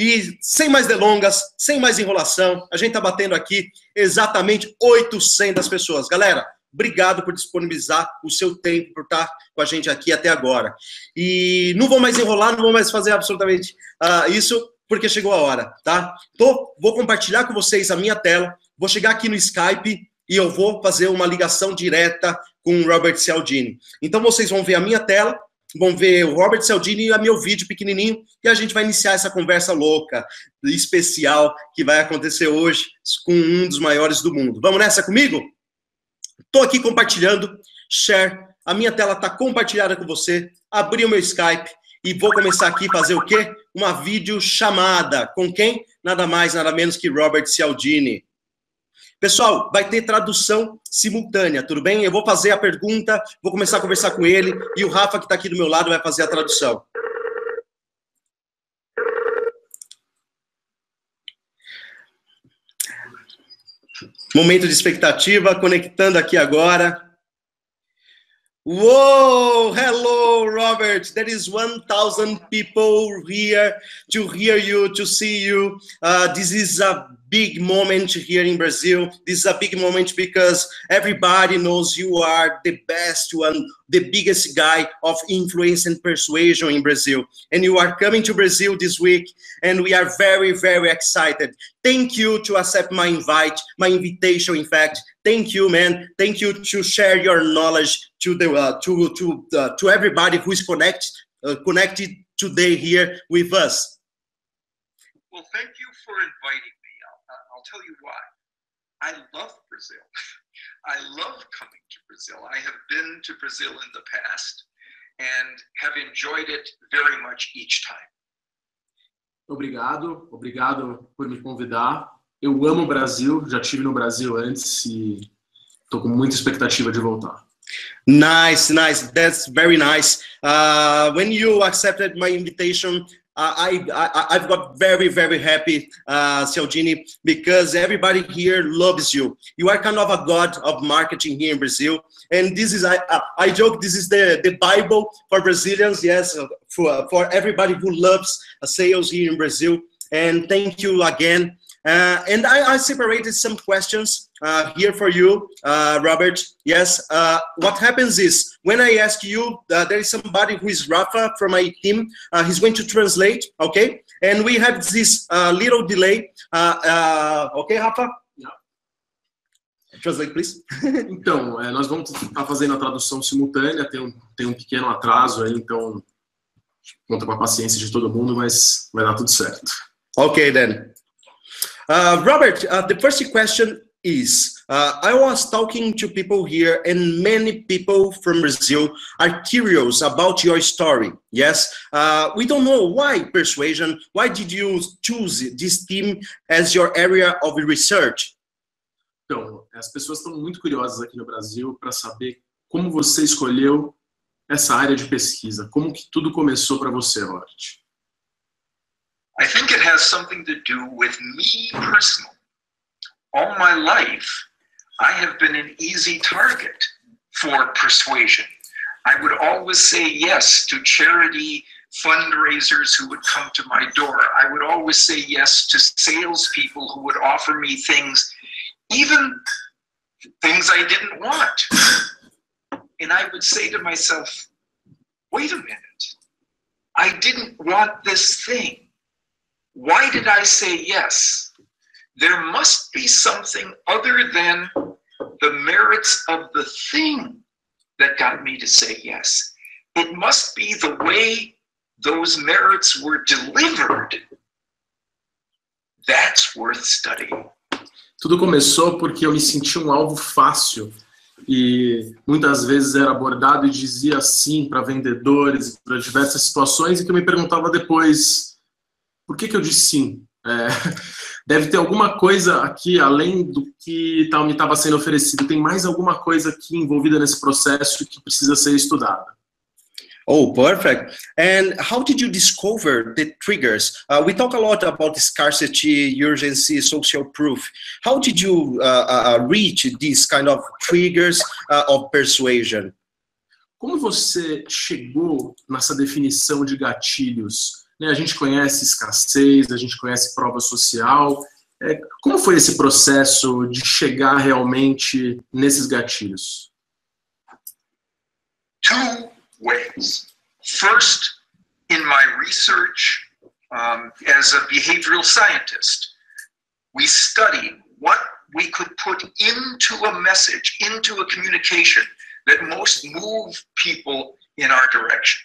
E sem mais delongas, sem mais enrolação, a gente tá batendo aqui exatamente 800 pessoas. Galera, obrigado por disponibilizar o seu tempo, por estar com a gente aqui até agora. E não vou mais enrolar, não vou mais fazer absolutamente isso, porque chegou a hora, tá? Vou compartilhar com vocês a minha tela, vou chegar aqui no Skype e eu vou fazer uma ligação direta com o Robert Cialdini. Então vocês vão ver a minha tela, vão ver o Robert Cialdini e o meu vídeo pequenininho, e a gente vai iniciar essa conversa louca, especial, que vai acontecer hoje com um dos maiores do mundo. Vamos nessa comigo? Estou aqui compartilhando, share, a minha tela está compartilhada com você, abri o meu Skype e vou começar aqui a fazer o quê? Uma videochamada. Com quem? Nada mais, nada menos que Robert Cialdini. Pessoal, vai ter tradução simultânea, tudo bem? Eu vou fazer a pergunta, vou começar a conversar com ele e o Rafa, que está aqui do meu lado, vai fazer a tradução. Momento de expectativa, conectando aqui agora. Whoa, hello, Robert. There is 1,000 people here to hear you, to see you. This is a big moment here in Brazil. This is a big moment because everybody knows you are the best one, the biggest guy of influence and persuasion in Brazil. And you are coming to Brazil this week, and we are very, very excited. Thank you to accept my invitation, in fact. Thank you, man. Thank you to share your knowledge to everybody who is connected today here with us. Well, thank you for inviting me. I'll tell you why. I love Brazil. I love coming to Brazil. I have been to Brazil in the past and have enjoyed it very much each time. Obrigado por me convidar. Eu amo o Brasil, já estive no Brasil antes e estou com muita expectativa de voltar. Nice, nice. That's very nice. When you accepted my invitation, I've got very, very happy, Cialdini, because everybody here loves you. You are kind of a god of marketing here in Brazil. And this is, I joke, this is the Bible for Brazilians, yes, for everybody who loves sales here in Brazil. And thank you again. And I separated some questions here for you, Robert. Yes, what happens is, when I ask you, there is somebody who is Rafa from my team. He's going to translate, okay? And we have this little delay. Okay, Rafa? Yeah. Translate, please. Então, nós vamos estar fazendo a tradução simultânea, tem um pequeno atraso aí, então conta com a paciência de todo mundo, mas vai dar tudo certo. Okay, then. Robert, the first question is, I was talking to people here, and many people from Brazil are curious about your story. Yes, we don't know why persuasion. Why did you choose this theme as your area of research? Então, as pessoas estão muito curiosas aqui no Brasil para saber como você escolheu essa área de pesquisa. Como que tudo começou para você, Robert? I think it has something to do with me personally. All my life, I have been an easy target for persuasion. I would always say yes to charity fundraisers who would come to my door. I would always say yes to salespeople who would offer me things, even things I didn't want. And I would say to myself, wait a minute, I didn't want this thing. Why did I say yes? There must be something other than the merits of the thing that got me to say yes. It must be the way those merits were delivered. That's worth studying. Tudo começou porque eu me senti um alvo fácil e muitas vezes era abordado e dizia sim para vendedores, para diversas situações, e que eu me perguntava depois, por que eu disse sim? Deve ter alguma coisa aqui além do que me estava sendo oferecido. Tem mais alguma coisa aqui envolvida nesse processo que precisa ser estudada. Oh, perfect. And how did you discover the triggers? We talk a lot about scarcity, urgency, social proof. How did you reach these kind of triggers of persuasion? Como você chegou nessa definição de gatilhos né? A gente conhece escassez, a gente conhece prova social. Como foi esse processo de chegar realmente nesses gatilhos? Two ways. First, in my research as a behavioral scientist, we studied what we could put into a message, into a communication that most move people in our direction.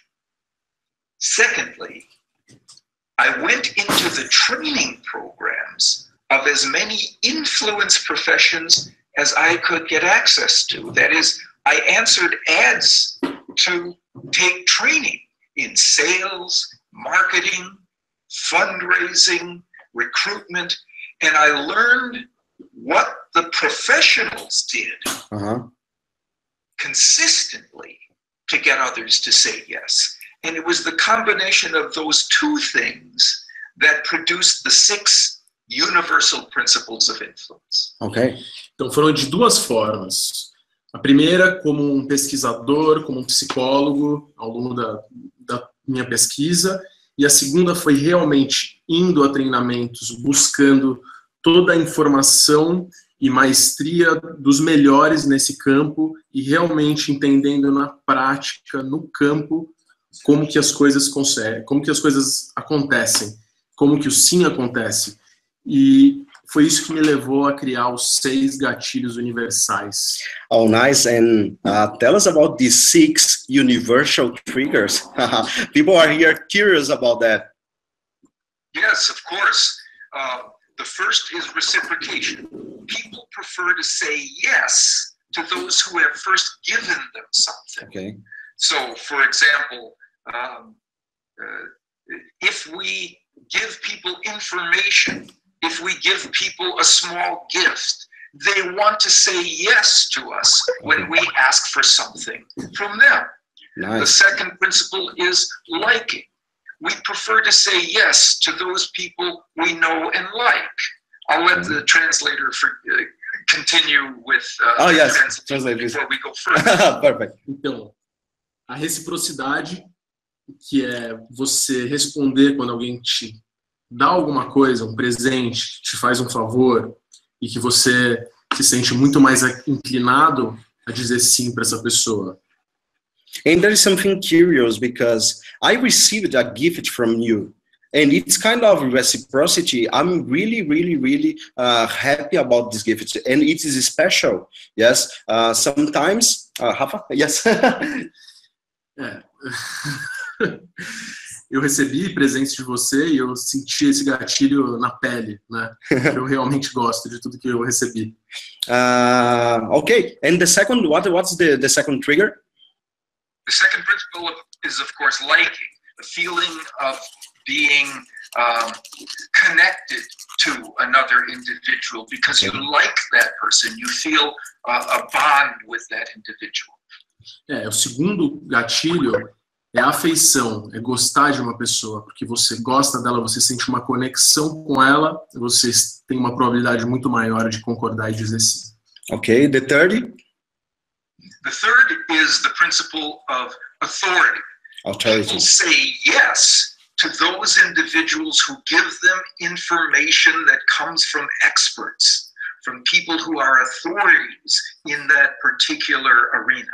Secondly, I went into the training programs of as many influence professions as I could get access to. That is, I answered ads to take training in sales, marketing, fundraising, recruitment, and I learned what the professionals did consistently to get others to say yes. And it was the combination of those two things that produced the 6 universal principles of influence. Ok. Então foram de duas formas. A primeira, como um pesquisador, como um psicólogo, ao longo da minha pesquisa. E a segunda foi realmente indo a treinamentos, buscando toda a informação e maestria dos melhores nesse campo e realmente entendendo na prática, no campo, como que as coisas conseguem, como que as coisas acontecem, como que o sim acontece. E foi isso que me levou a criar os 6 gatilhos universais. Oh, nice. And tell us about these 6 universal triggers. People are here curious about that. Yes, of course. The first is reciprocation. People prefer to say yes to those who have first given them something. Okay. So, for example, if we give people information, if we give people a small gift, they want to say yes to us when we ask for something from them. Nice. The second principle is liking. We prefer to say yes to those people we know and like. I'll let the translator continue with translate before we go further. Perfect. Então, a reciprocidade, que é você responder quando alguém te dá alguma coisa, um presente, te faz um favor, e que você se sente muito mais inclinado a dizer sim para essa pessoa. And there is something curious because I received a gift from you, and it's kind of reciprocity. I'm really happy about this gift, and it is special. Yes, sometimes, Rafa, yes. Eu recebi presentes de você e eu senti esse gatilho na pele, né? Eu realmente gosto de tudo que eu recebi. Okay, and the second, what's the second trigger? The second principle is, of course, liking, the feeling of being connected to another individual because you like that person, you feel a bond with that individual. O segundo gatilho é a afeição, é gostar de uma pessoa, porque você gosta dela, você sente uma conexão com ela, você tem uma probabilidade muito maior de concordar e dizer sim. Okay, the third? The third is the principle of authority. People say yes to those individuals who give them information that comes from experts, from people who are authorities in that particular arena.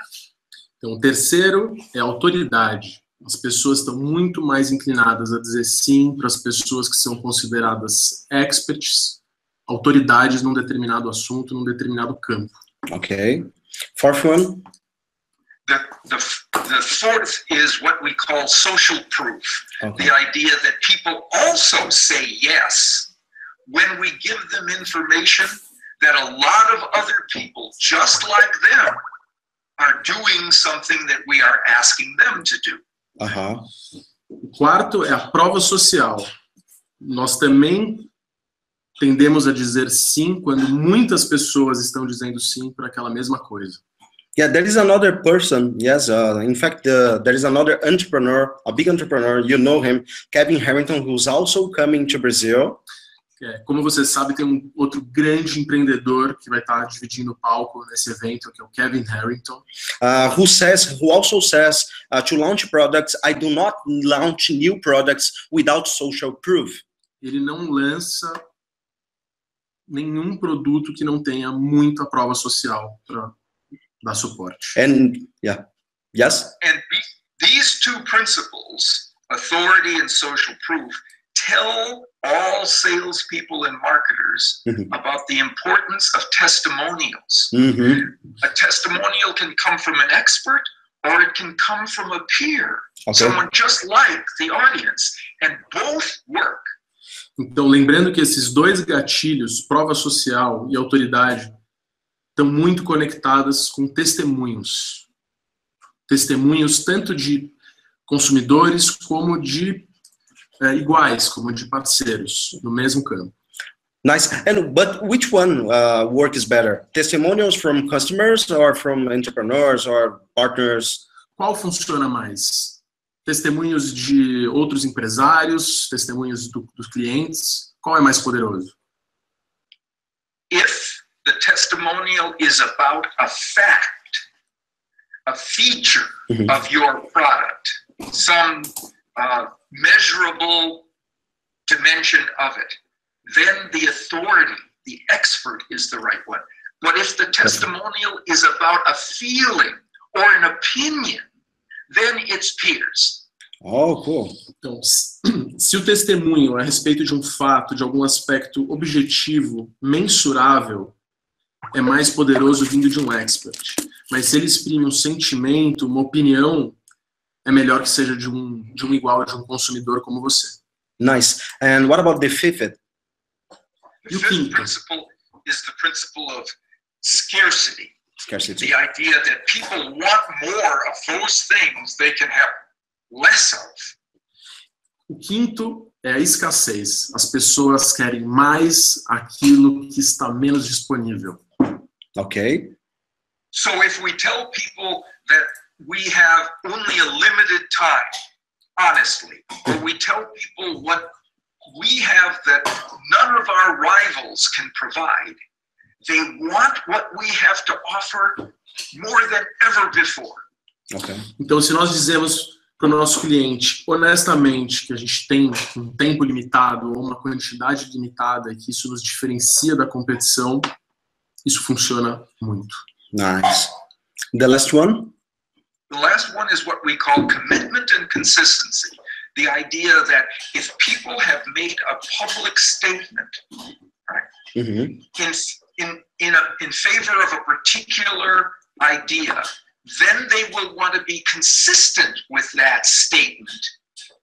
Então, o terceiro é a autoridade. As pessoas estão muito mais inclinadas a dizer sim para as pessoas que são consideradas experts, autoridades num determinado assunto, num determinado campo. Okay. Fourth one? The fourth is what we call social proof. Okay. The idea that people also say yes when we give them information that a lot of other people, just like them, are doing something that we are asking them to do. O quarto é a prova social. Nós também tendemos a dizer sim quando muitas pessoas estão dizendo sim para aquela mesma coisa. Yeah, there is another person, yes, in fact, there is another entrepreneur, a big entrepreneur, you know him, Kevin Harrington, who's also coming to Brazil. Como você sabe, tem um outro grande empreendedor que vai estar dividindo o palco nesse evento, que é o Kevin Harrington. Who also says, to launch products, I do not launch new products without social proof. Ele não lança nenhum produto que não tenha muita prova social para dar suporte. And yeah, yes. And these two principles, authority and social proof, tell all salespeople and marketers about the importance of testimonials. A testimonial can come from an expert or it can come from a peer, someone just like the audience, and both work. Então, lembrando que esses dois gatilhos, prova social e autoridade, estão muito conectadas com testemunhos. Testemunhos tanto de consumidores como de iguais, como de parceiros, no mesmo campo. Nice. But which one works better? Testimonials from customers or from entrepreneurs or partners? Qual funciona mais? Testemunhos de outros empresários, testemunhos dos clientes? Qual é mais poderoso? If the testimonial is about a fact, a feature of your product, some measurable dimension of it, then the authority, the expert is the right one. But if the testimonial is about a feeling or an opinion, then it's peers. Oh, cool. Então, se o testemunho é a respeito de um fato, de algum aspecto objetivo, mensurável, é mais poderoso vindo de um expert. Mas se ele exprime um sentimento, uma opinião, é melhor que seja de um igual, de um consumidor como você. Nice. And what about the fifth? The fifth principle is the principle of scarcity. Scarcity. The idea that people want more of those things they can have less of. O quinto é a escassez. As pessoas querem mais aquilo que está menos disponível. Okay. So if we tell people that we have only a limited time, honestly, or we tell people what we have that none of our rivals can provide, they want what we have to offer more than ever before. Okay. Então, se nós dizemos para o nosso cliente, honestamente, que a gente tem um tempo limitado ou uma quantidade limitada e que isso nos diferencia da competição, isso funciona muito. Nice. The last one? The last one is what we call commitment and consistency. The idea that if people have made a public statement, right, in favor of a particular idea, then they will want to be consistent with that statement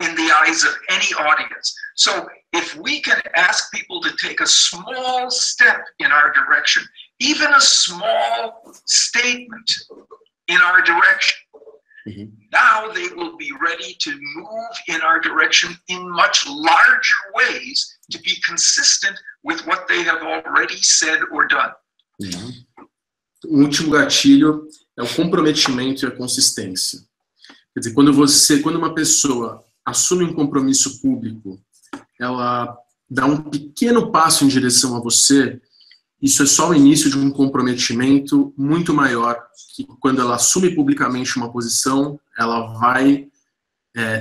in the eyes of any audience. So if we can ask people to take a small step in our direction, even a small statement in our direction, now they will be ready to move in our direction in much larger ways to be consistent with what they have already said or done. O último gatilho é o comprometimento e a consistência. Quer dizer, quando uma pessoa assume um compromisso público, ela dá um pequeno passo em direção a você, isso é só o início de um comprometimento muito maior, que quando ela assume publicamente uma posição, ela vai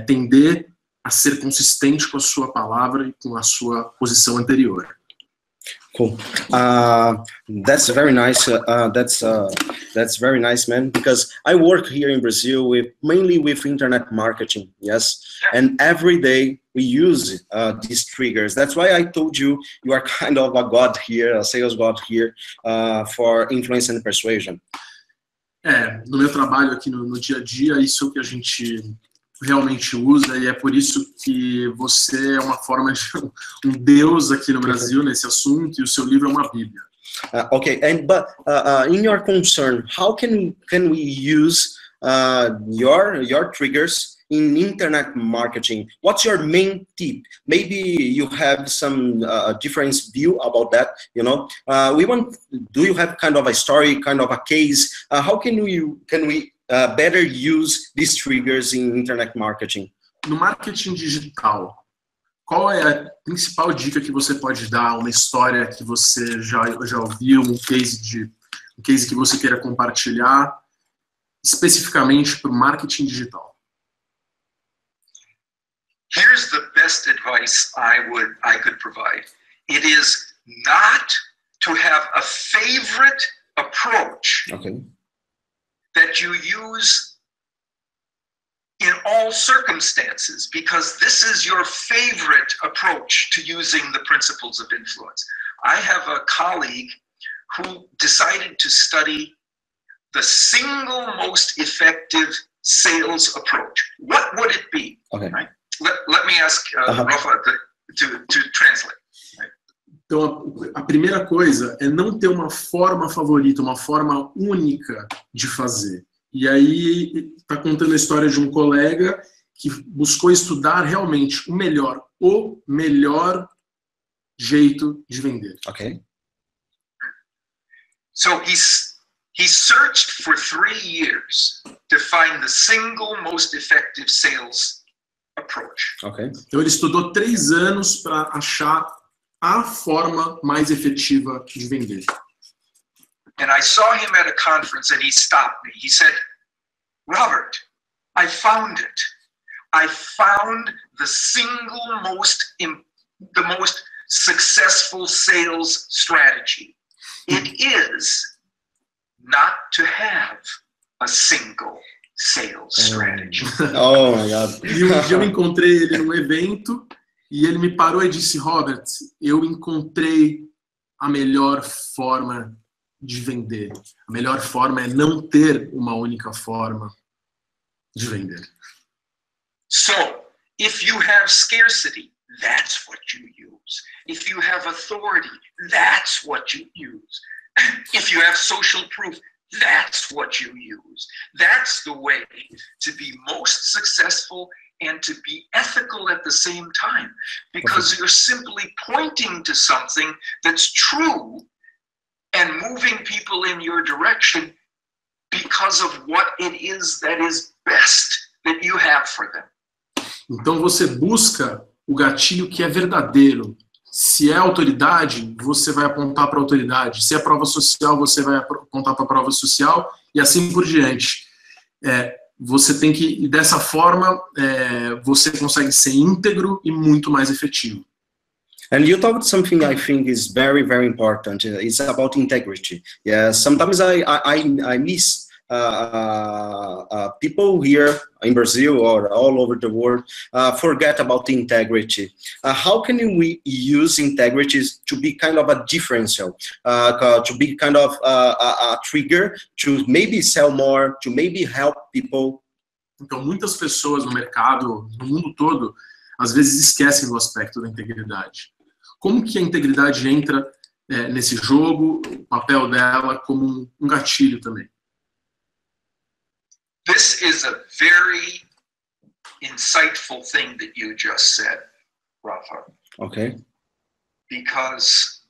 tender a ser consistente com a sua palavra e com a sua posição anterior. Cool. That's very nice. That's very nice, man. Because I work here in Brazil mainly with internet marketing. Yes, and every day we use these triggers. That's why I told you you are kind of a god here, a sales god here, for influence and persuasion. No meu trabalho aqui no dia a dia, isso é o que a gente realmente usa, e é por isso que você é uma forma de um deus aqui no Brasil nesse assunto, e o seu livro é uma bíblia. Okay, but in your concern, how can we use your triggers in internet marketing? What's your main tip? Maybe you have some different view about that. You know, do you have kind of a story, kind of a case? How can we better use these triggers in internet marketing? No marketing digital, qual é a principal dica que você pode dar, uma história que você já ouviu, um case que você queira compartilhar, especificamente para o marketing digital? Here's the best advice I could provide. It is not to have a favorite approach that you use in all circumstances, because this is your favorite approach to using the principles of influence. I have a colleague who decided to study the single most effective sales approach. What would it be? Right? Let me ask Rafa to translate. Right? Então, a primeira coisa é não ter uma forma favorita, uma forma única de fazer. E aí está contando a história de um colega que buscou estudar realmente o melhor jeito de vender. Okay. So he searched for 3 years to find the single most effective sales approach. Okay. Então ele estudou 3 anos para achar a forma mais efetiva de vender. And I saw him at a conference and he stopped me. He said, Robert, I found it. I found the most successful sales strategy. It is not to have a single sales strategy. Oh my God. E um dia eu encontrei ele num evento e ele me parou e disse, Robert, eu encontrei a melhor forma de vender. A melhor forma é não ter uma única forma de vender. So, if you have scarcity, that's what you use. If you have authority, that's what you use. If you have social proof, that's what you use. That's the way to be most successful and to be ethical at the same time, because you're simply pointing to something that's true and moving people in your direction because of what it is that is best that you have for them. Então você busca o gatilho que é verdadeiro. Se é autoridade, você vai apontar para a autoridade. Se é prova social, você vai apontar para a prova social e assim por diante. Você tem que, e dessa forma, você consegue ser íntegro e muito mais efetivo. And you talked something I think is very, very important. It's about integrity. Yeah, sometimes I miss people here in Brazil or all over the world forget about the integrity. How can we use integrity to be kind of a differential, to be kind of a trigger to maybe sell more, to maybe help people? Então, muitas pessoas no mercado, no mundo todo, às vezes esquecem do aspecto da integridade. Como que a integridade entra nesse jogo, o papel dela como um gatilho também? This is a very insightful thing that you just said, Rafa. Okay. Because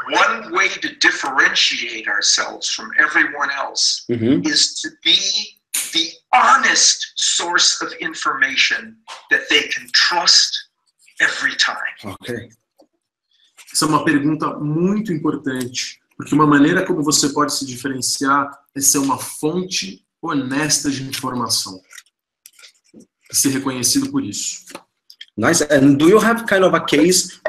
one way to differentiate ourselves from everyone else is to be the honest source of information that they can trust every time. Okay. Essa é uma pergunta muito importante, porque uma maneira como você pode se diferenciar é ser uma fonte honesta de informação e ser reconhecido por isso. Nice. And do you have kind of a case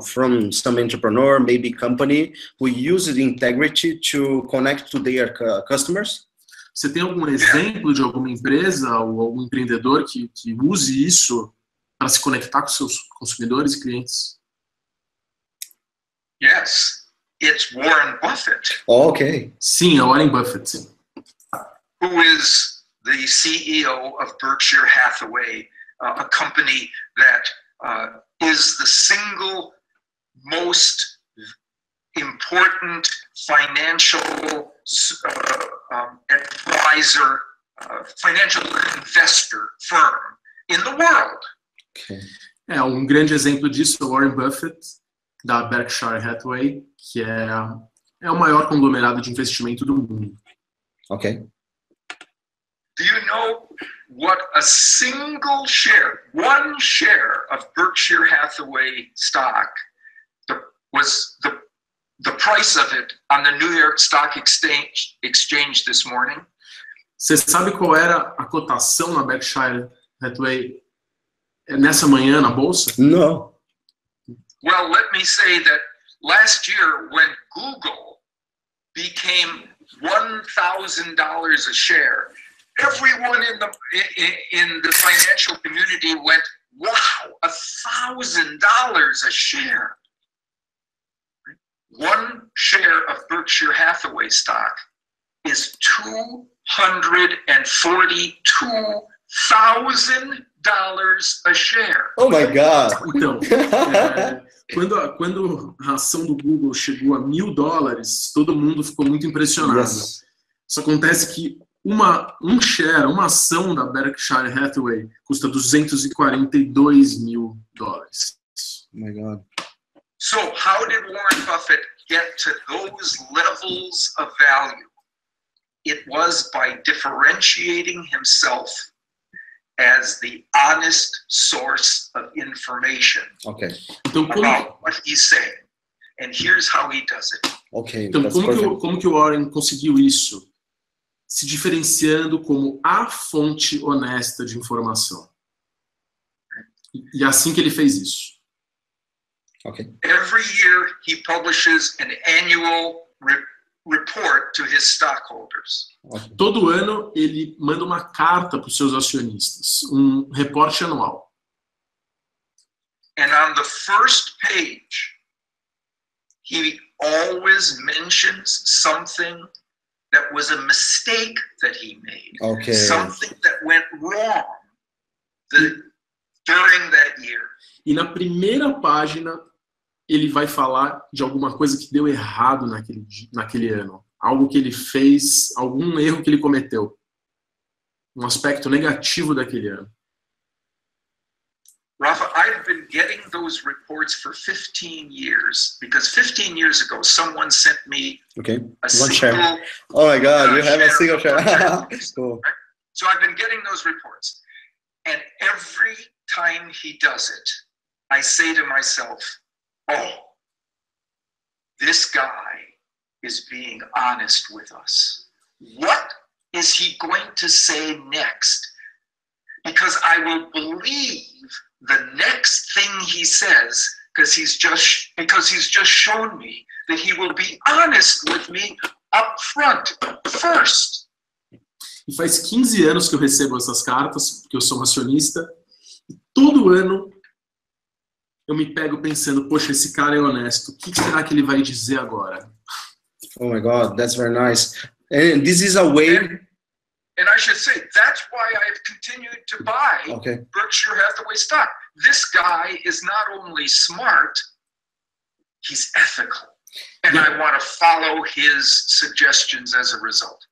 from some entrepreneur, maybe company, who uses integrity to connect to their customers? Você tem algum exemplo de alguma empresa ou algum empreendedor que use isso para se conectar com seus consumidores e clientes? Yes, it's Warren Buffett. Okay. Sim, é Warren Buffett. Who is the CEO of Berkshire Hathaway, a company that is the single most important financial advisor, financial investor firm in the world. Okay. Um grande exemplo disso é o Warren Buffett, da Berkshire Hathaway, que é o maior conglomerado de investimento do mundo. Okay. Do you know what a single share, one share of Berkshire Hathaway stock was the price of it on the New York Stock Exchange this morning? Você sabe qual era a cotação na Berkshire Hathaway nessa manhã na bolsa? No. Well, let me say that last year when Google became $1,000 a share, everyone in the financial community went, wow, $1,000 a share. One share of Berkshire Hathaway stock is $242,000 a share. Oh my God! Então, quando a ação do Google chegou a $1.000, todo mundo ficou muito impressionado. Yes. Isso acontece que uma ação da Berkshire Hathaway custa $242 mil. Oh my God. So how did Warren Buffett get to those levels of value? It was by differentiating himself as the honest source of information about what he's saying. And here's how he does it. Okay, então, como que o Warren conseguiu isso? Se diferenciando como a fonte honesta de informação. E é assim que ele fez isso. Okay. Every year he publishes an annual report to his stockholders. Okay. Todo ano ele manda uma carta para os seus acionistas, reporte anual. And on the first page, he always mentions something that was a mistake that he made. Okay. Something that went wrong during that year. E na primeira página ele vai falar de alguma coisa que deu errado naquele ano. Algo que ele fez, algum erro que ele cometeu. Um aspecto negativo daquele ano. Rafa, I've been getting those reports for 15 years because 15 years ago someone sent me a single share. Oh my God, you have a single share. Cool. Right? So I've been getting those reports. And every time he does it, I say to myself, oh, this guy is being honest with us. What is he going to say next? Because I will believe the next thing he says because he's just shown me that he will be honest with me up front, first. E faz 15 anos que eu recebo essas cartas, porque eu sou um acionista, e todo ano eu me pego pensando, poxa, esse cara é honesto, o que será que ele vai dizer agora? Oh my God, that's very nice. And this is a way... And I should say, that's why I've continued to buy Berkshire Hathaway stock. This guy is not only smart, he's ethical. And I want to follow his suggestions as a result.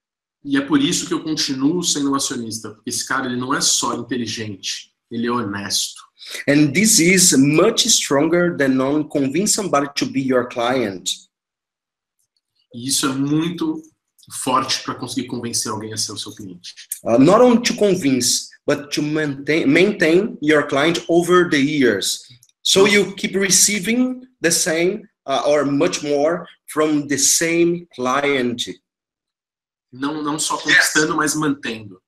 E é por isso que eu continuo sendo um acionista, porque esse cara ele não é só inteligente, ele é honesto. And this is much stronger than convince somebody to be your client. E isso é muito forte para conseguir convencer alguém a ser o seu cliente. Not only to convince, but to maintain your client over the years. So you keep receiving the same or much more from the same client. Não só conquistando, mas mantendo.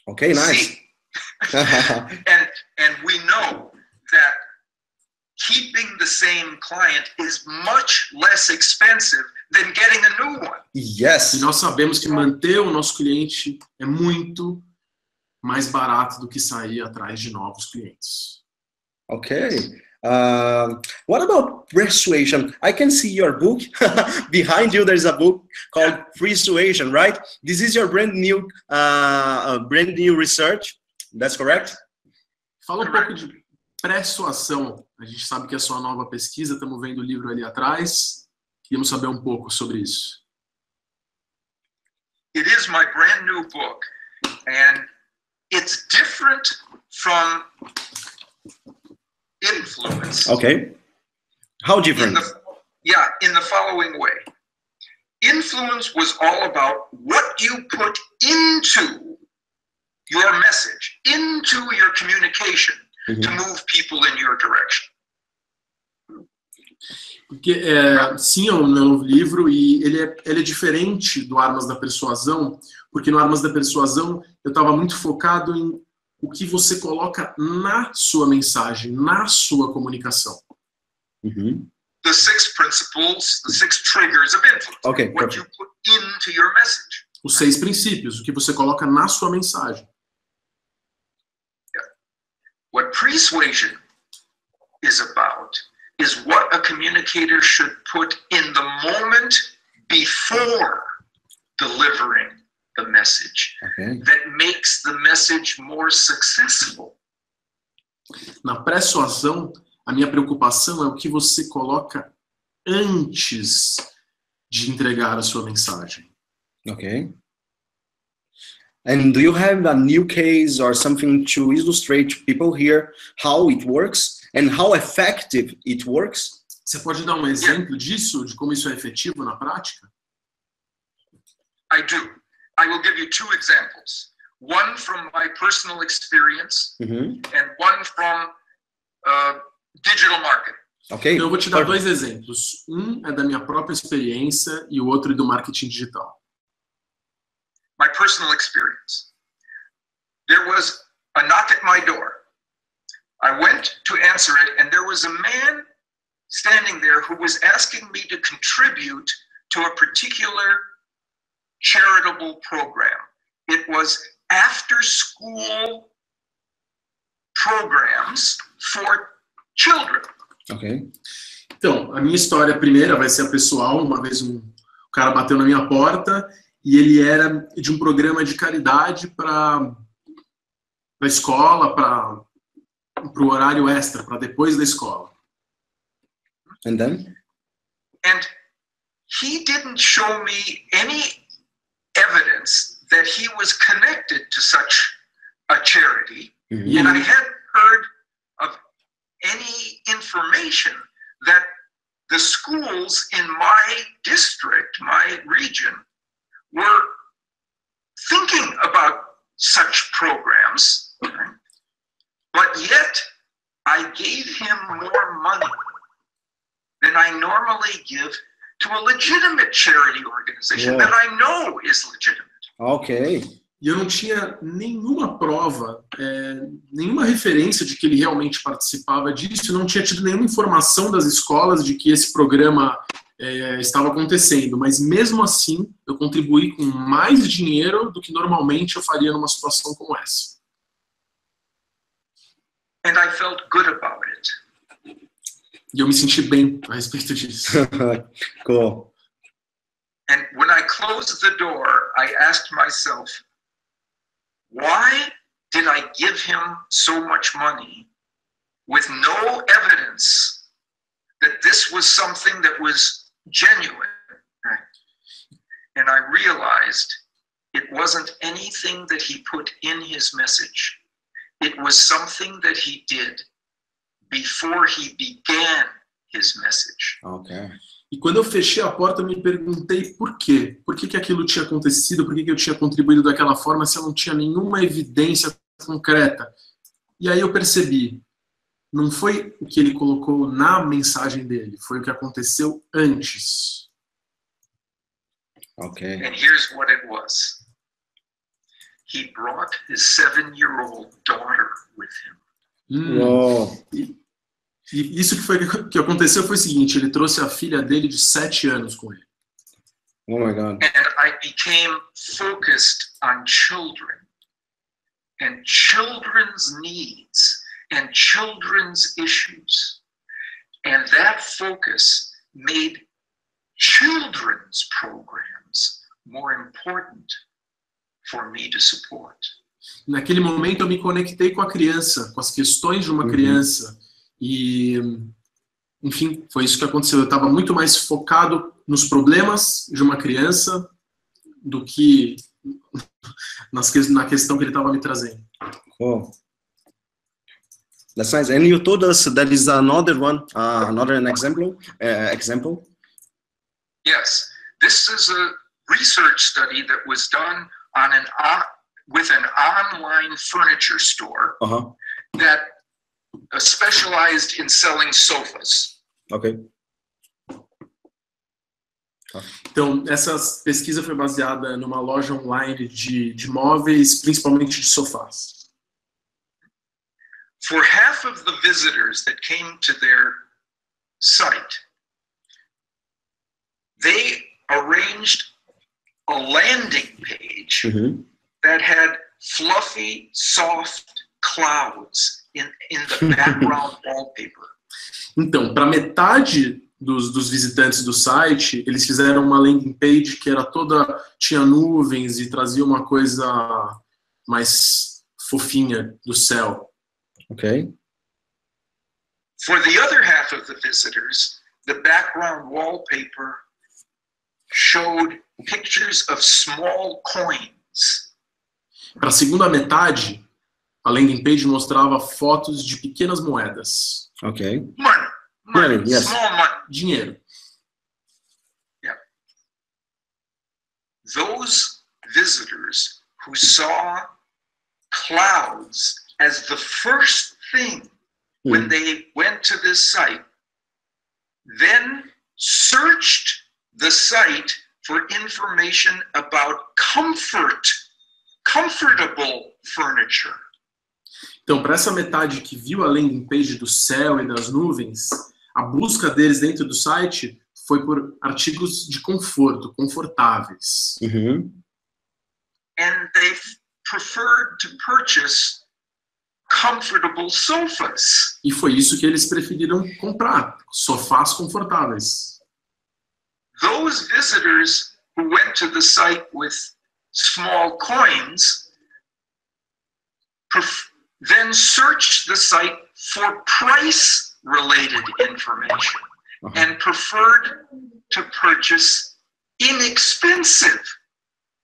Okay, nice. and we know that keeping the same client is much less expensive than getting a new one. Yes. E nós sabemos que manter o nosso cliente é muito mais barato do que sair atrás de novos clientes. Okay. What about persuasion? I can see your book. Behind you, there's a book called Persuasion, right? This is your brand new research. That's correct? Fala um pouco de persuasão. A gente sabe que é a sua nova pesquisa. Estamos vendo o livro ali atrás. Queríamos saber um pouco sobre isso. It is my brand new book, and it's different from influence. Okay. How different? In the following way. Influence was all about what you put into your message into your communication to move people in your direction. Porque, sim, é um novo livro e ele é diferente do Armas da Persuasão, porque no Armas da Persuasão eu estava muito focado em o que você coloca na sua mensagem, na sua comunicação. The 6 principles, the 6 triggers of influence. Okay, what you put into your message. Os 6 princípios, o que você coloca na sua mensagem. Yeah. What persuasion is about is what a communicator should put in the moment before delivering the message that makes the message more successful. Na persuasão, a minha preocupação é o que você coloca antes de entregar a sua mensagem. Okay. And do you have a new case or something to illustrate to people here how it works and how effective it works? Você pode dar um exemplo disso, de como isso é efetivo na prática? I do. I will give you 2 examples. One from my personal experience and one from digital marketing. Okay. Então eu vou te dar 2 exemplos. Um é da minha própria experiência e o outro é do marketing digital. My personal experience. There was a knock at my door. I went to answer it, and there was a man standing there who was asking me to contribute to a particular charitable program. It was after-school programs for children. Okay. Então, a minha história primeira vai ser a pessoal. Uma vez um cara bateu na minha porta e ele era de um programa de caridade para a escola, para o horário extra, para depois da escola. And then? And he didn't show me any evidence that he was connected to such a charity. And I hadn't heard of any information that the schools in my district, my region, were thinking about such programs. But yet, I gave him more money than I normally give to a legitimate charity organization that I know is legitimate. Okay. E eu não tinha nenhuma prova, nenhuma referência de que ele realmente participava disso, não tinha tido nenhuma informação das escolas de que esse programa estava acontecendo, mas mesmo assim eu contribuí com mais dinheiro do que normalmente eu faria numa situação como essa. And I felt good about it. E eu me senti bem a respeito disso. Cool. And when I closed the door, I asked myself, why did I give him so much money with no evidence that this was something that was genuine? And I realized it wasn't anything that he put in his message. It was something that he did before he began his message. Okay. E quando eu fechei a porta, eu me perguntei por quê? Por que aquilo tinha acontecido? Por que eu tinha contribuído daquela forma se eu não tinha nenhuma evidência concreta? E aí eu percebi, não foi o que ele colocou na mensagem dele, foi o que aconteceu antes. Okay. And here's what it was. He brought his 7-year-old daughter with him. Wow. E isso que aconteceu foi o seguinte, ele trouxe a filha dele de 7 anos com ele. Oh my God. And I became focused on children and children's needs and children's issues. And that focus made children's programs more important for me to support. Naquele momento eu me conectei com a criança, com as questões de uma criança. E, enfim, foi isso que aconteceu. Eu estava muito mais focado nos problemas de uma criança do que na questão que ele estava me trazendo. Oh, that's nice. And you told us there is another one, another example. Yes, this is a research study that was done on with an online furniture store that specialized in selling sofas. Ok. Então, essa pesquisa foi baseada numa loja online de móveis, principalmente de sofás. For half of the visitors that came to their site, they arranged a landing page that had fluffy, soft clouds in the background wallpaper. Então, para metade dos visitantes do site, eles fizeram uma landing page que era tinha nuvens e trazia uma coisa mais fofinha do céu. Ok. For the other half of the visitors, the background wallpaper showed pictures of small coins. Para a segunda metade, a landing page mostrava fotos de pequenas moedas. Ok. Money, Yes. small money. Dinheiro. Yeah. Those visitors who saw clouds as the first thing when they went to this site, then searched the site for information about comfortable furniture. Então, para essa metade que viu a landing page do céu e das nuvens, a busca deles dentro do site foi por artigos de conforto, confortáveis. And they preferred to purchase comfortable sofas. E foi isso que eles preferiram comprar, sofás confortáveis. Those visitors who went to the site with small coins then searched the site for price-related information and preferred to purchase inexpensive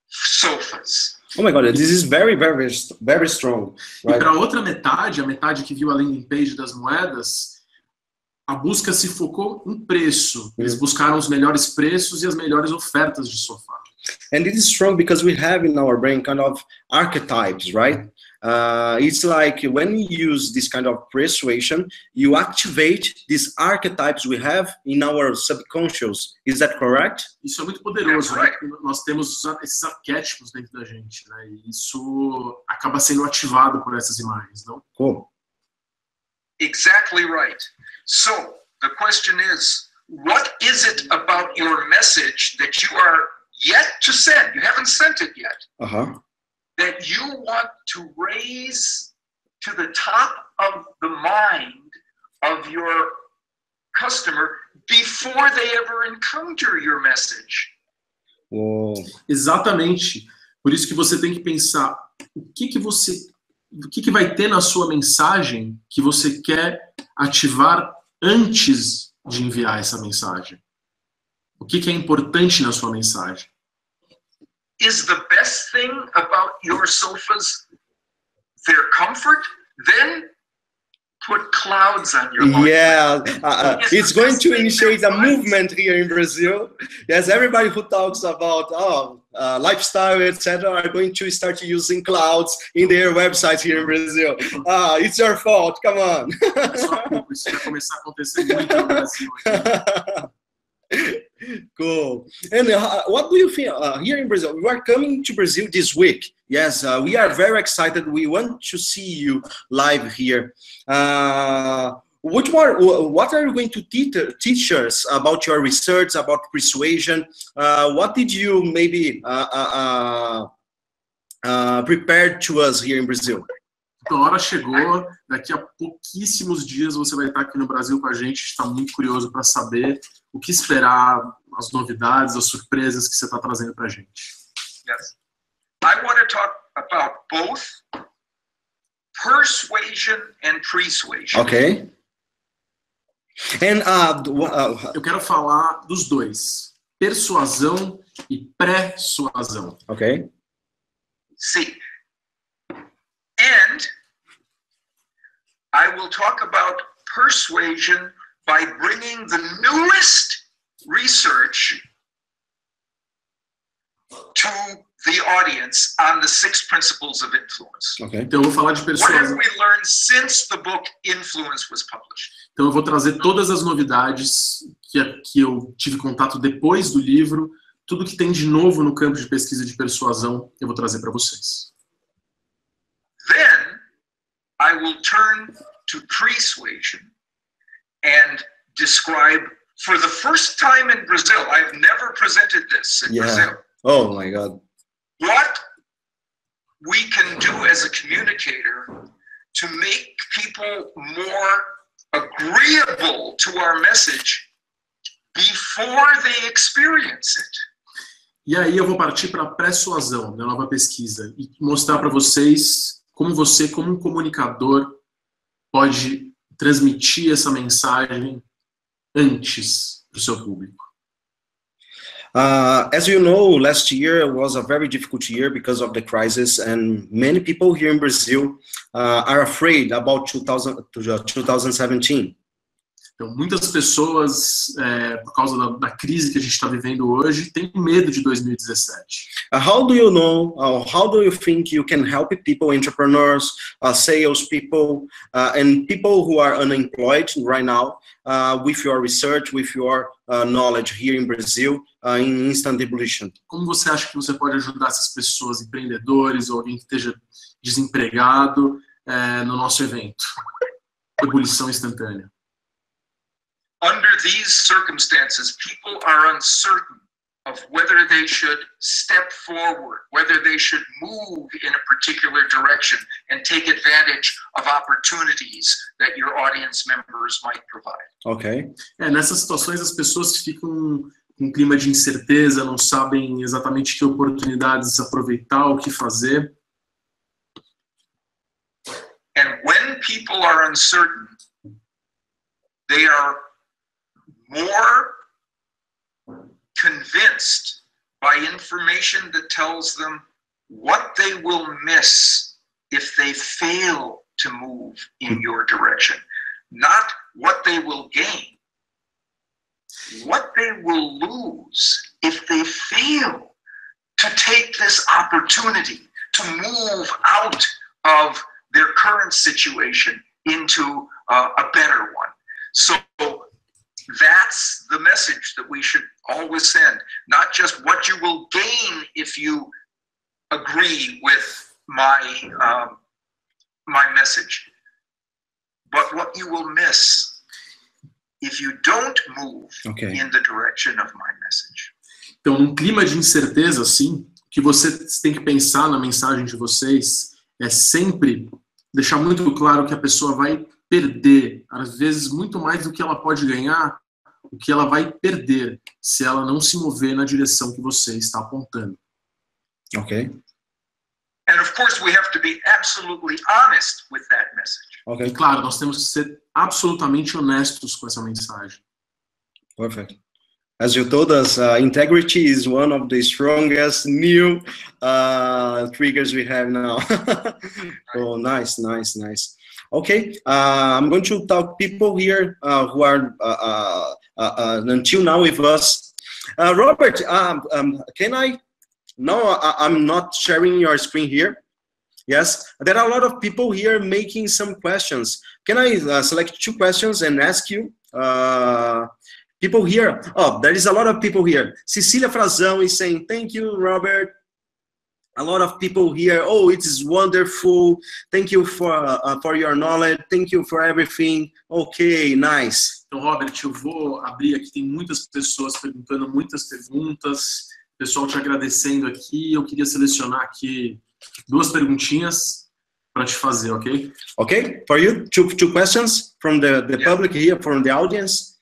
sofas. Oh my God, this is very, very, very strong. Right? E para a outra metade, a metade que viu a landing page das moedas, a busca se focou em preço. Eles buscaram os melhores preços e as melhores ofertas de sofá. And it is strong because we have in our brain kind of archetypes, right? It's like when we use this kind of persuasion, you activate these archetypes we have in our subconscious. Is that correct? Isso é muito poderoso, né? Nós temos esses arquétipos dentro da gente, né? E isso acaba sendo ativado por essas imagens, não? Cool. Exactly right. So the question is, what is it about your message that you are yet to send? You haven't sent it yet. That you want to raise to the top of the mind of your customer before they ever encounter your message. Exatamente. Por isso que você tem que pensar o que vai ter na sua mensagem que você quer ativar antes de enviar essa mensagem. O que é importante na sua mensagem? Is the best thing about your sofas their comfort? Then put clouds on your life. Yeah, it's going to initiate a movement here in Brazil. Yes, everybody who talks about lifestyle, etc., are going to start using clouds in their websites here in Brazil. It's your fault, come on. Isso vai começar a acontecer muito no Brasil aqui. Cool. And what do you think here in Brazil? We are coming to Brazil this week. Yes, we are very excited. We want to see you live here. What are you going to teach us about your research, about persuasion? What did you maybe prepare to us here in Brazil? Então, a hora chegou, daqui a pouquíssimos dias você vai estar aqui no Brasil com a gente, está muito curioso para saber o que esperar, as novidades, as surpresas que você está trazendo para a gente. Yes. I want to talk about both persuasion and persuasion. Okay. And eu quero falar dos dois, persuasão e pré-suasão. Okay. See. And I will talk about persuasion by bringing the newest research to the audience on the 6 principles of influence. Okay. Então eu vou falar de What pessoas. have we learned since the book Influence was published? Então eu vou trazer todas as novidades que eu tive contato depois do livro, tudo que tem de novo no campo de pesquisa de persuasão, eu vou trazer para vocês. Then I will turn to persuasion and describe, for the first time in Brazil, I've never presented this in Brazil. Oh my God. What we can do as a communicator to make people more agreeable to our message before they experience it. E aí eu vou partir para a persuasão da nova pesquisa e mostrar para vocês como você, como um comunicador, pode transmitir essa mensagem antes para o seu público. As you know, last year was a very difficult year because of the crisis, and many people here in Brazil are afraid about 2017. Então, muitas pessoas, por causa da crise que a gente está vivendo hoje, têm medo de 2017. How do you know, how do you think you can help people, entrepreneurs, sales people, and people who are unemployed right now, with your research, with your knowledge here in Brazil, in instant ebulition? Como você acha que você pode ajudar essas pessoas, empreendedores ou alguém que esteja desempregado, no nosso evento? Ebulição instantânea. Under these circumstances, people are uncertain of whether they should step forward, whether they should move in a particular direction and take advantage of opportunities that your audience members might provide. Okay. Nessas situações as pessoas ficam com um clima de incerteza, não sabem exatamente que oportunidades aproveitar, o que fazer. And when people are uncertain, they are more convinced by information that tells them what they will miss if they fail to move in your direction, not what they will gain, what they will lose if they fail to take this opportunity to move out of their current situation into a better one. So that's the message that we should always send, not just what you will gain if you agree with my message, but what you will miss if you don't move in the direction of my message. Então, num clima de incerteza assim, o que você tem que pensar na mensagem de vocês é sempre deixar muito claro que a pessoa vai perder, às vezes muito mais do que ela pode ganhar, o que ela vai perder se ela não se mover na direção que você está apontando. Okay. And of course we have to be absolutely honest with that message. Okay. E claro, nós temos que ser absolutamente honestos com essa mensagem. Perfect. As you told us, integrity is one of the strongest new triggers we have now. Oh, nice, nice, nice. Okay, I'm going to talk people here who are until now with us. Robert, can I? No, I'm not sharing your screen here. Yes, there are a lot of people here making some questions. Can I select 2 questions and ask you? People here. Oh, there is a lot of people here. Cecilia Frazão is saying, thank you, Robert. A lot of people here. Oh, it is wonderful. Thank you for your knowledge. Thank you for everything. Okay, nice. Então, Robert, eu vou abrir aqui. Tem muitas pessoas perguntando muitas perguntas. Pessoal te agradecendo aqui. Eu queria selecionar aqui 2 perguntinhas para te fazer, ok? Okay, for you, two questions from the public here, from the audience.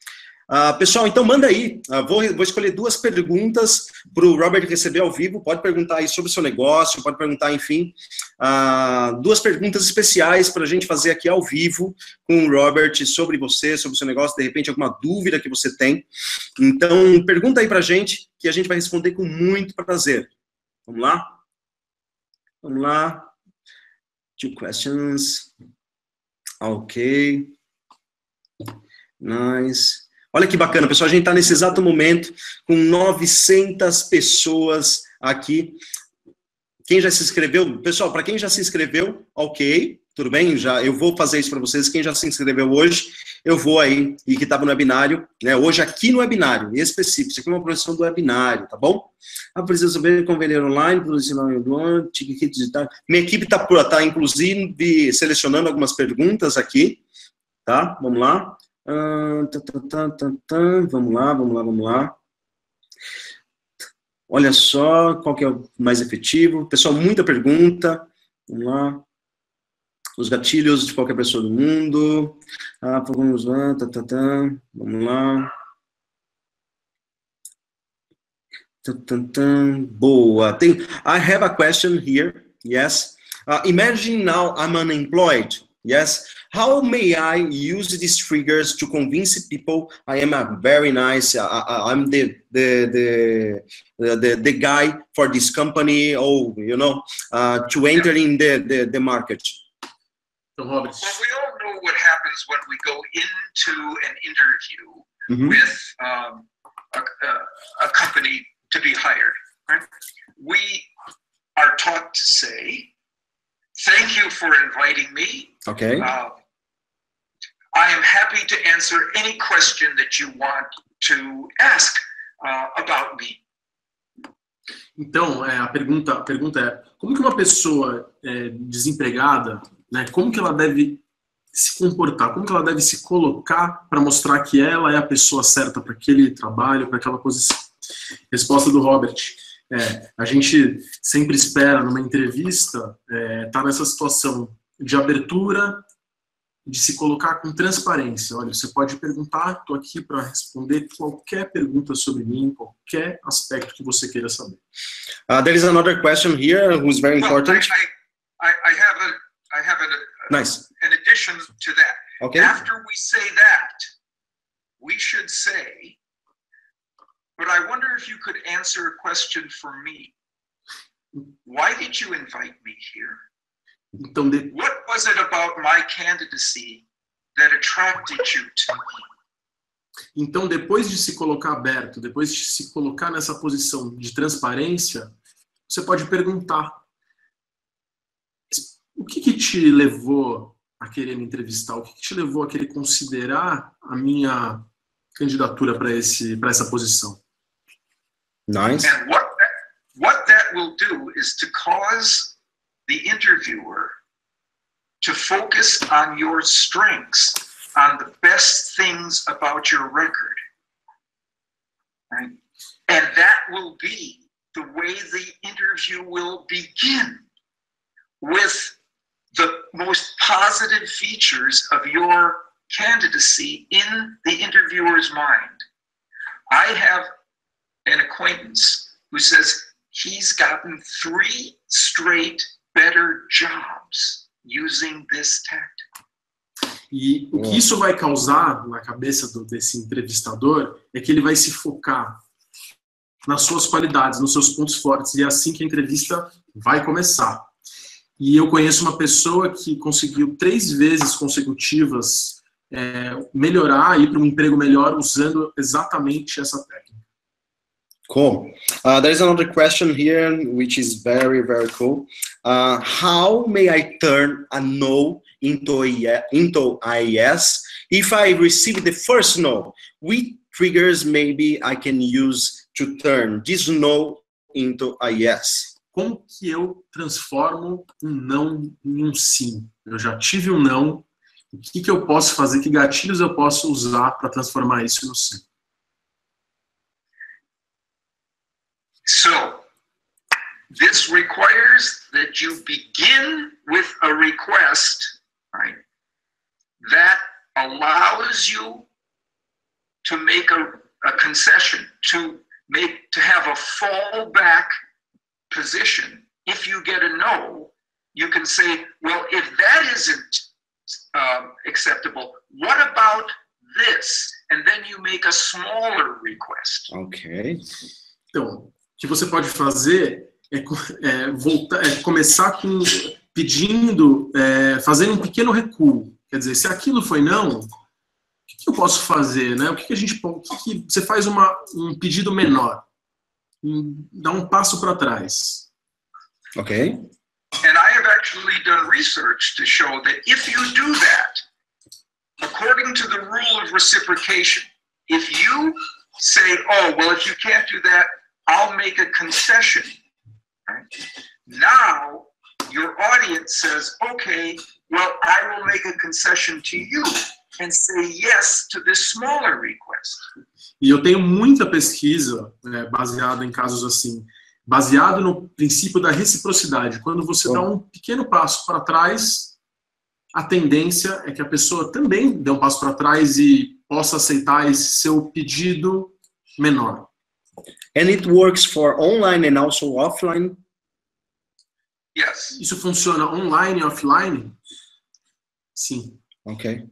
Pessoal, então manda aí. Vou escolher 2 perguntas para o Robert receber ao vivo. Pode perguntar aí sobre o seu negócio, pode perguntar, enfim. 2 perguntas especiais para a gente fazer aqui ao vivo com o Robert sobre você, sobre o seu negócio, de repente alguma dúvida que você tem. Então, pergunta aí para a gente, que a gente vai responder com muito prazer. Vamos lá? Vamos lá. 2 questions. Ok. Nice. Olha que bacana, pessoal, a gente está nesse exato momento com 900 pessoas aqui. Quem já se inscreveu? Pessoal, para quem já se inscreveu, ok, tudo bem? Eu vou fazer isso para vocês. Quem já se inscreveu hoje, eu vou aí, e que estava no webinário, né? Hoje aqui no webinário, em específico, isso aqui é uma produção do webinário, tá bom? Precisa saber como vender online, produzir online, digital. Minha equipe está, inclusive, selecionando algumas perguntas aqui, tá? Vamos lá. Vamos lá. Olha só, qual que é o mais efetivo? Pessoal, muita pergunta. Vamos lá. Os gatilhos de qualquer pessoa do mundo. Vamos lá. Vamos lá. Boa. I have a question here. Yes. Imagine now I'm unemployed. Yes. How may I use these triggers to convince people I am a very nice, I'm the guy for this company, or, you know, to enter in the market? Well, we all know what happens when we go into an interview with a company to be hired. Right? We are taught to say, thank you for inviting me. Okay. I am happy to answer any question that you want to ask about me. Então, a pergunta é, como que uma pessoa desempregada, né, como que ela deve se comportar, como que ela deve se colocar para mostrar que ela é a pessoa certa para aquele trabalho, para aquela posição? Resposta do Robert. A gente sempre espera numa entrevista estar nessa situação de abertura, de se colocar com transparência. Olha, você pode perguntar, estou aqui para responder qualquer pergunta sobre mim, qualquer aspecto que você queira saber. There is another question here who's very important. I have nice. An addition to that. Okay. After we say that, we should say, but I wonder if you could answer a question for me. Why did you invite me here? Então, what was it about my candidacy that attracted you to me? Então, depois de se colocar aberto, depois de se colocar nessa posição de transparência, você pode perguntar: o que te levou a querer me entrevistar? O que te levou a querer considerar a minha candidatura para essa posição? Nice. And what that will do is to cause the interviewer to focus on your strengths, on the best things about your record. Right? And that will be the way the interview will begin, with the most positive features of your candidacy in the interviewer's mind. I have an acquaintance who says he's gotten 3 straight better jobs using this tactic. E o que isso vai causar na cabeça desse entrevistador é que ele vai se focar nas suas qualidades, nos seus pontos fortes, e é assim que a entrevista vai começar. E eu conheço uma pessoa que conseguiu 3 vezes consecutivas melhorar, ir para um emprego melhor usando exatamente essa técnica. Cool. There is another question here, which is very, very cool. How may I turn a no into a yes if I receive the first no? Which triggers maybe I can use to turn this no into a yes? Como que eu transformo um não em um sim? Eu já tive um não. O que eu posso fazer? Que gatilhos eu posso usar para transformar isso no sim? So, this requires that you begin with a request, right, that allows you to make a concession, to have a fallback position. If you get a no, you can say, well, if that isn't acceptable, what about this? And then you make a smaller request. Okay. Então, o que você pode fazer começar pedindo, fazendo um pequeno recuo. Quer dizer, se aquilo foi não, o que eu posso fazer, né? Você faz um pedido menor, dá um passo para trás. Okay. And I have actually done research to show that if you do that, according to the rule of reciprocation, if you say, oh, well, if you can't do that, I'll make a concession. Right? Now, your audience says, okay, well, I will make a concession to you and say yes to this smaller request. E eu tenho muita pesquisa baseada em casos assim, baseado no princípio da reciprocidade. Quando você dá um pequeno passo para trás, a tendência é que a pessoa também dê um passo para trás e possa aceitar esse seu pedido menor. And it works for online and also offline? Yes. Isso funciona online e offline? Sim. Okay.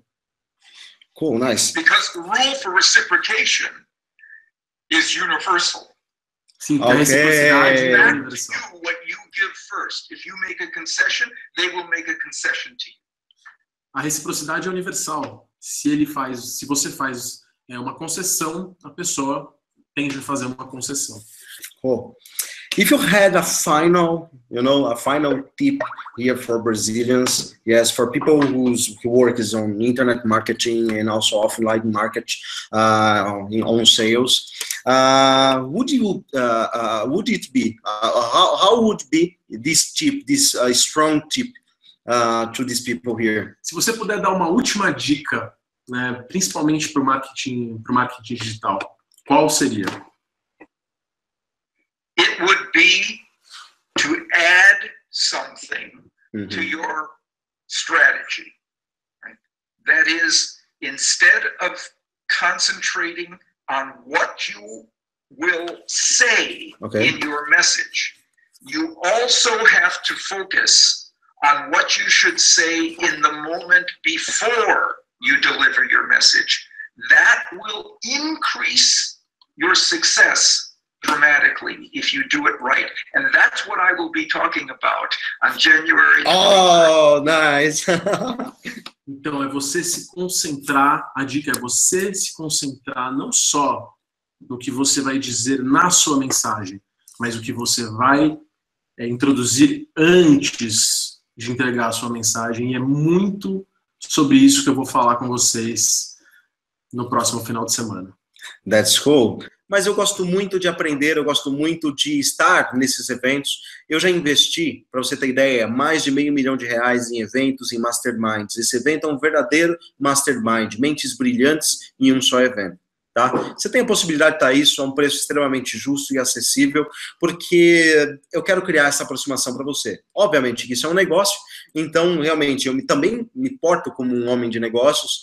Cool, nice. Because the rule for reciprocation is universal. Sim, a reciprocidade é Back universal. to you what you give first. If you make a concession, they will make a concession to you. A reciprocidade é universal. Se você faz uma concessão, a pessoa tende a fazer uma concessão. Cool. If you had a final, a final tip here for Brazilians, yes, for people who work is on internet marketing and also offline market, on sales, would it be? How would be this tip, this strong tip to these people here? Se você puder dar uma última dica, né, principalmente para o marketing digital, qual seria? It would be to add something to your strategy. Right? That is, instead of concentrating on what you will say in your message, you also have to focus on what you should say in the moment before you deliver your message. That will increase your success dramatically if you do it right. And that's what I will be talking about on January 23rd. Oh, nice. Então, é você se concentrar, a dica é você se concentrar não só no que você vai dizer na sua mensagem, mas o que você vai introduzir antes de entregar a sua mensagem. E é muito sobre isso que eu vou falar com vocês no próximo final de semana. That's cool. Mas eu gosto muito de aprender, eu gosto muito de estar nesses eventos. Eu já investi, para você ter ideia, mais de R$500 mil em eventos, em masterminds. Esse evento é um verdadeiro mastermind, mentes brilhantes em um só evento. Tá? Você tem a possibilidade de estar isso a um preço extremamente justo e acessível, porque eu quero criar essa aproximação para você. Obviamente que isso é um negócio, então realmente eu também me porto como um homem de negócios,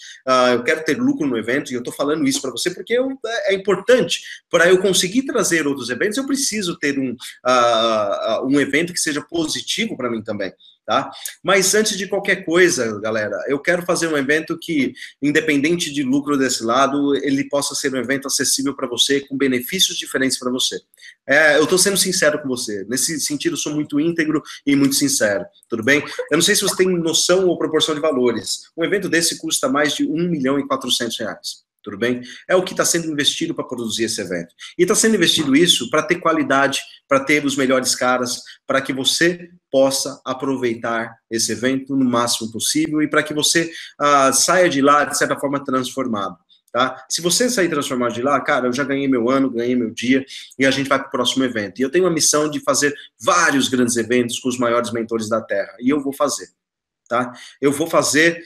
eu quero ter lucro no evento, e eu estou falando isso para você porque é importante. Para eu conseguir trazer outros eventos, eu preciso ter um evento que seja positivo para mim também. Tá? Mas antes de qualquer coisa, galera, eu quero fazer um evento que, independente de lucro desse lado, ele possa ser um evento acessível para você, com benefícios diferentes para você. Eu estou sendo sincero com você. Nesse sentido, eu sou muito íntegro e muito sincero. Tudo bem? Eu não sei se você tem noção ou proporção de valores. Um evento desse custa mais de R$1.400.000. Tudo bem? É o que está sendo investido para produzir esse evento. E está sendo investido isso para ter qualidade, para ter os melhores caras, para que você possa aproveitar esse evento no máximo possível e para que você saia de lá, de certa forma, transformado. Tá? Se você sair transformado de lá, cara, eu já ganhei meu ano, ganhei meu dia, e a gente vai para o próximo evento. E eu tenho a missão de fazer vários grandes eventos com os maiores mentores da Terra. E eu vou fazer. Tá? Eu vou fazer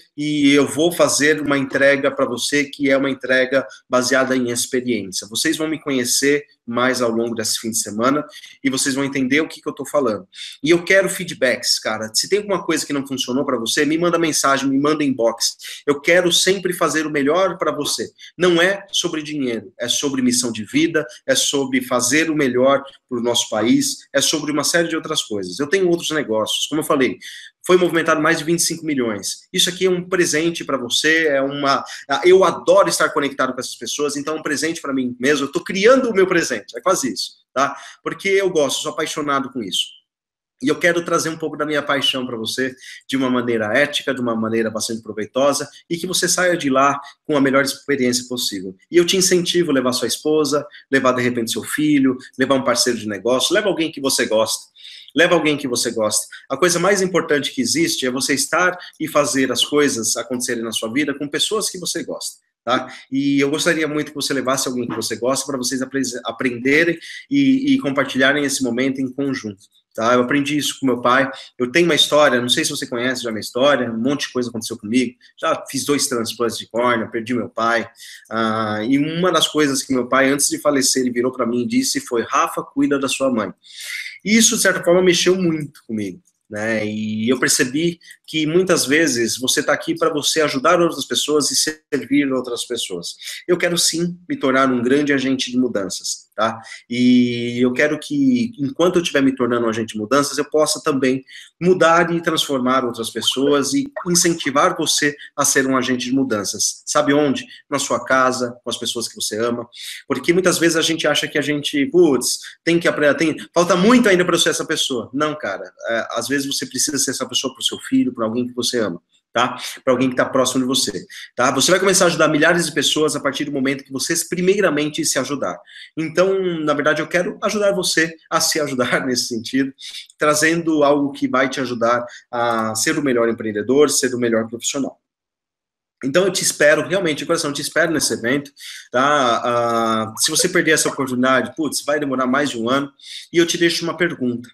uma entrega para você que é uma entrega baseada em experiência. Vocês vão me conhecer mais ao longo desse fim de semana e vocês vão entender o que eu estou falando. E eu quero feedbacks, cara. Se tem alguma coisa que não funcionou para você, me manda mensagem, me manda inbox. Eu quero sempre fazer o melhor para você. Não é sobre dinheiro, é sobre missão de vida, é sobre fazer o melhor para o nosso país, é sobre uma série de outras coisas. Eu tenho outros negócios, como eu falei, foi movimentado mais de 25 milhões. Isso aqui é um presente para você, eu adoro estar conectado com essas pessoas, então é um presente para mim mesmo. Eu estou criando o meu presente, é quase isso, tá? Porque eu gosto, sou apaixonado com isso. E eu quero trazer um pouco da minha paixão para você, de uma maneira ética, de uma maneira bastante proveitosa, e que você saia de lá com a melhor experiência possível. E eu te incentivo a levar sua esposa, levar de repente seu filho, levar um parceiro de negócio, leva alguém que você gosta. leva alguém que você gosta. A coisa mais importante que existe é você estar e fazer as coisas acontecerem na sua vida com pessoas que você gosta. Tá? E eu gostaria muito que você levasse alguém que você gosta para vocês aprenderem e compartilharem esse momento em conjunto. Tá? Eu aprendi isso com meu pai. Eu tenho uma história, não sei se você conhece já a minha história, um monte de coisa aconteceu comigo. Já fiz 2 transplantes de córnea, perdi meu pai. E uma das coisas que meu pai, antes de falecer, ele virou para mim e disse foi: Rafa, cuida da sua mãe. E isso, de certa forma, mexeu muito comigo. Né? E eu percebi que muitas vezes você está aqui para você ajudar outras pessoas e servir outras pessoas. Eu quero sim me tornar um grande agente de mudanças, tá? E eu quero que, enquanto eu estiver me tornando um agente de mudanças, eu possa também mudar e transformar outras pessoas e incentivar você a ser um agente de mudanças. Sabe onde? Na sua casa, com as pessoas que você ama. Porque muitas vezes a gente acha que a gente, tem que aprender, falta muito ainda para eu ser essa pessoa. Não, cara, às vezes você precisa ser essa pessoa para o seu filho, para alguém que você ama, tá? Para alguém que está próximo de você, tá? Você vai começar a ajudar milhares de pessoas a partir do momento que você primeiramente se ajudar. Então, na verdade, eu quero ajudar você a se ajudar nesse sentido, trazendo algo que vai te ajudar a ser o melhor empreendedor, ser o melhor profissional. Então, eu te espero, realmente, de coração, eu te espero nesse evento, tá? Se você perder essa oportunidade, vai demorar mais de 1 ano, e eu te deixo uma pergunta.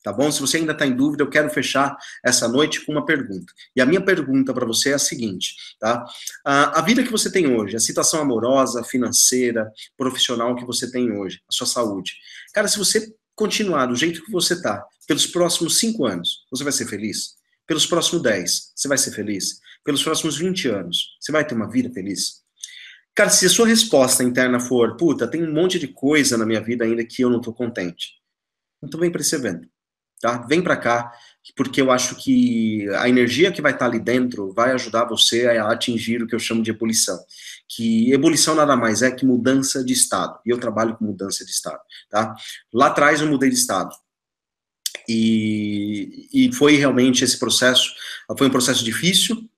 Tá bom? Se você ainda está em dúvida, eu quero fechar essa noite com uma pergunta. E a minha pergunta para você é a seguinte, tá? A vida que você tem hoje, a situação amorosa, financeira, profissional que você tem hoje, a sua saúde. Cara, se você continuar do jeito que você está, pelos próximos 5 anos, você vai ser feliz? Pelos próximos 10, você vai ser feliz? Pelos próximos 20 anos, você vai ter uma vida feliz? Cara, se a sua resposta interna for, tem um monte de coisa na minha vida ainda que eu não estou contente, então vem para esse evento. Tá? Vem para cá, porque eu acho que a energia que vai estar ali dentro vai ajudar você a atingir o que eu chamo de ebulição. Que ebulição nada mais é que mudança de estado. E eu trabalho com mudança de estado. Tá? Lá atrás eu mudei de estado. E foi realmente esse processo, foi um processo difícil,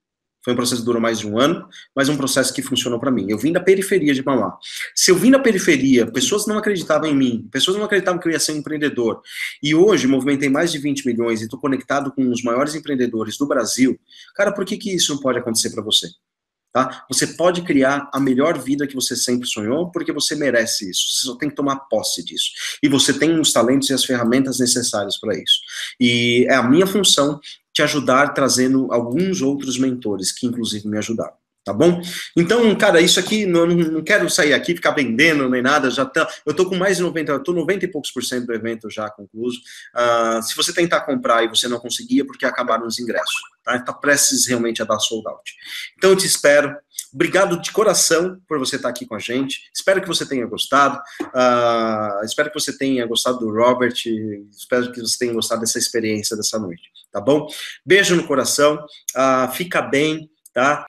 foi um processo que durou mais de 1 ano, mas um processo que funcionou para mim. Eu vim da periferia de Mauá. Se eu vim da periferia, pessoas não acreditavam em mim, pessoas não acreditavam que eu ia ser um empreendedor. E hoje, movimentei mais de 20 milhões e estou conectado com os maiores empreendedores do Brasil. Cara, por que isso não pode acontecer para você? Tá? Você pode criar a melhor vida que você sempre sonhou, porque você merece isso. Você só tem que tomar posse disso. E você tem os talentos e as ferramentas necessárias para isso. E é a minha função te ajudar trazendo alguns outros mentores, que inclusive me ajudaram. Tá bom? Então, cara, isso aqui, não quero sair aqui, ficar vendendo nem nada, eu tô com mais de 90, eu tô 90 e poucos % do evento já concluso. Se você tentar comprar e você não conseguir, é porque acabaram os ingressos, tá? Tá prestes realmente a dar sold out. Então, eu te espero. Obrigado de coração por você estar aqui com a gente. Espero que você tenha gostado. Espero que você tenha gostado do Robert. Espero que você tenha gostado dessa experiência dessa noite. Tá bom? Beijo no coração. Fica bem, tá?